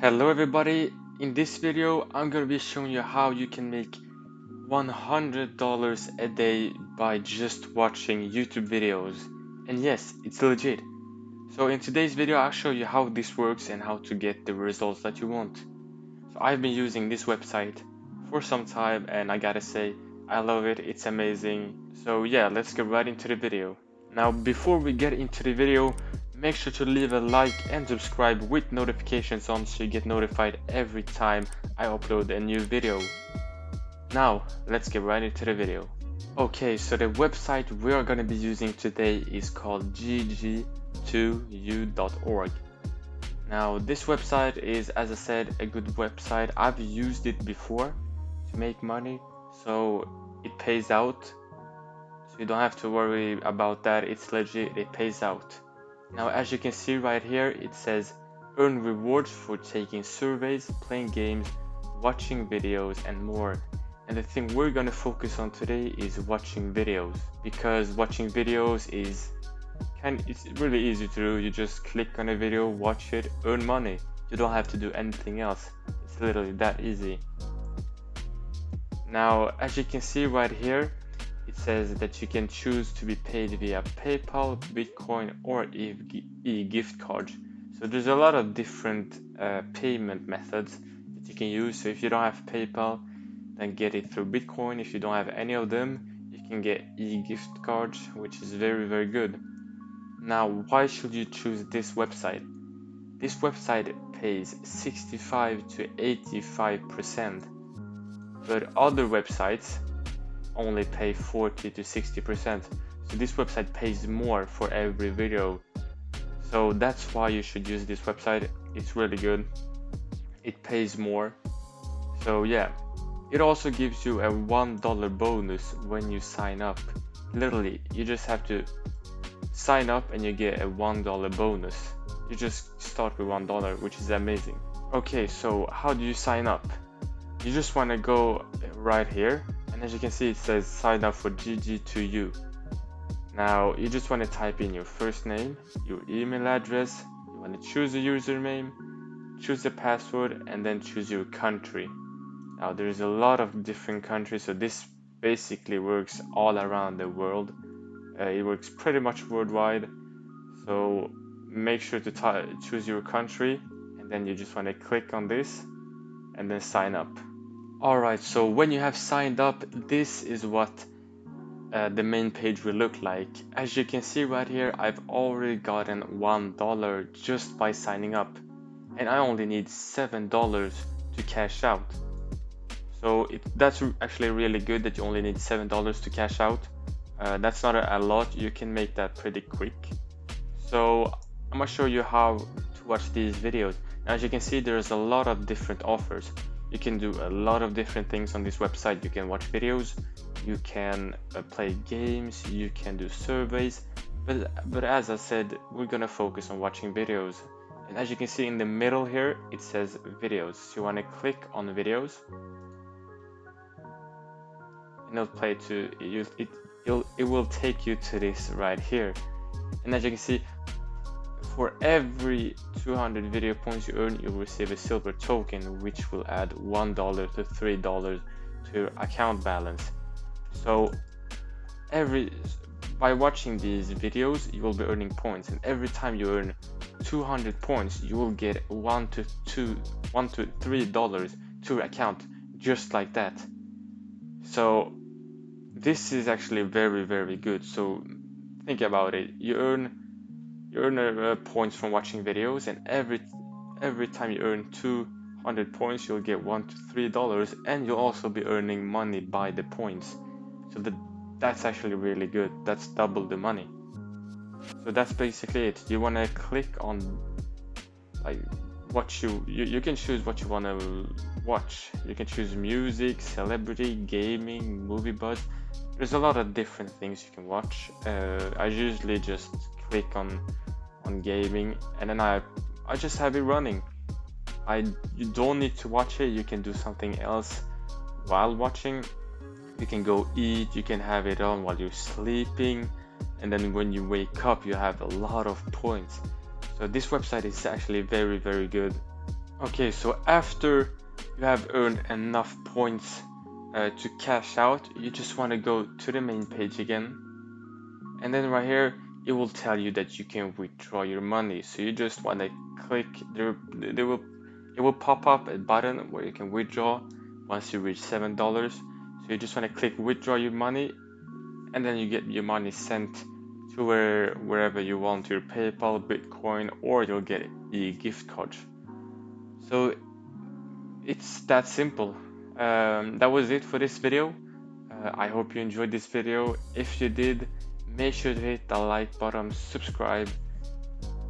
Hello everybody, in this video I'm going to be showing you how you can make $100 a day by just watching YouTube videos. And yes, it's legit. So in today's video I'll show you how this works and how to get the results that you want. So I've been using this website for some time and I gotta say, I love it, it's amazing. So yeah, let's get right into the video. Now before we get into the video, make sure to leave a like and subscribe with notifications on so you get notified every time I upload a new video. Now let's get right into the video. Okay, so the website we are going to be using today is called gg2u.org. Now this website is, as I said, a good website. I've used it before to make money, so it pays out. So you don't have to worry about that, it's legit, it pays out. Now as you can see right here, it says earn rewards for taking surveys, playing games, watching videos and more. And the thing we're gonna focus on today is watching videos, because watching videos is it's really easy to do. You just click on a video, watch it, earn money. You don't have to do anything else. It's literally that easy. Now as you can see right here, it says that you can choose to be paid via PayPal, Bitcoin, or e-gift card. So there's a lot of different payment methods that you can use. So if you don't have PayPal, then get it through Bitcoin. If you don't have any of them, you can get e-gift cards, which is very, very good. Now, why should you choose this website? This website pays 65 to 85%, but other websites only pay 40 to 60%. So this website pays more for every video. So that's why you should use this website. It's really good. It pays more. So yeah, it also gives you a $1 bonus when you sign up. Literally, you just have to sign up and you get a $1 bonus. You just start with $1, which is amazing. Okay, so how do you sign up? You just want to go right here, and as you can see it says sign up for GG2U. Now you just want to type in your first name, your email address, you want to choose a username, choose a password, and then choose your country. Now there's a lot of different countries, so this basically works all around the world. It works pretty much worldwide, so make sure to choose your country, and then you just want to click on this and then sign up. Alright, so when you have signed up, this is what the main page will look like. As you can see right here, I've already gotten $1 just by signing up, and I only need $7 to cash out. So that's actually really good that you only need $7 to cash out. That's not a lot, you can make that pretty quick. So I'm gonna show you how to watch these videos. As you can see, there's a lot of different offers. You can do a lot of different things on this website. You can watch videos, you can play games, you can do surveys, but as I said, we're gonna focus on watching videos. And as you can see in the middle here, it says videos. So you want to click on videos, and it'll play to it will take you to this right here. And as you can see, for every 200 video points you earn, you'll receive a silver token, which will add $1 to $3 to your account balance. So by watching these videos, you will be earning points, and every time you earn 200 points, you will get $1 to $3 to your account, just like that. So this is actually very, very good. So think about it. You earn points from watching videos, and every time you earn 200 points, you'll get $1 to $3, and you'll also be earning money by the points. So that's actually really good. That's double the money. So that's basically it. You want to click on like what you can choose what you want to watch. You can choose music, celebrity, gaming, movie buzz. There's a lot of different things you can watch. I usually just click on gaming, and then I just have it running. You don't need to watch it. You can do something else while watching. You can go eat, you can have it on while you're sleeping, and then when you wake up you have a lot of points. So this website is actually very, very good. Okay, so after you have earned enough points to cash out, you just want to go to the main page again, and then right here it will tell you that you can withdraw your money. So you just want to click there. It will pop up a button where you can withdraw once you reach $7. So you just want to click withdraw your money, and then you get your money sent to wherever you want, your PayPal, Bitcoin, or you'll get a gift card. So it's that simple. That was it for this video. I hope you enjoyed this video. If you did, make sure to hit the like button, subscribe,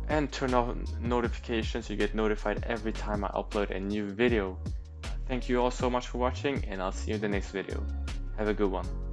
and turn on notifications so you get notified every time I upload a new video. Thank you all so much for watching, and I'll see you in the next video. Have a good one.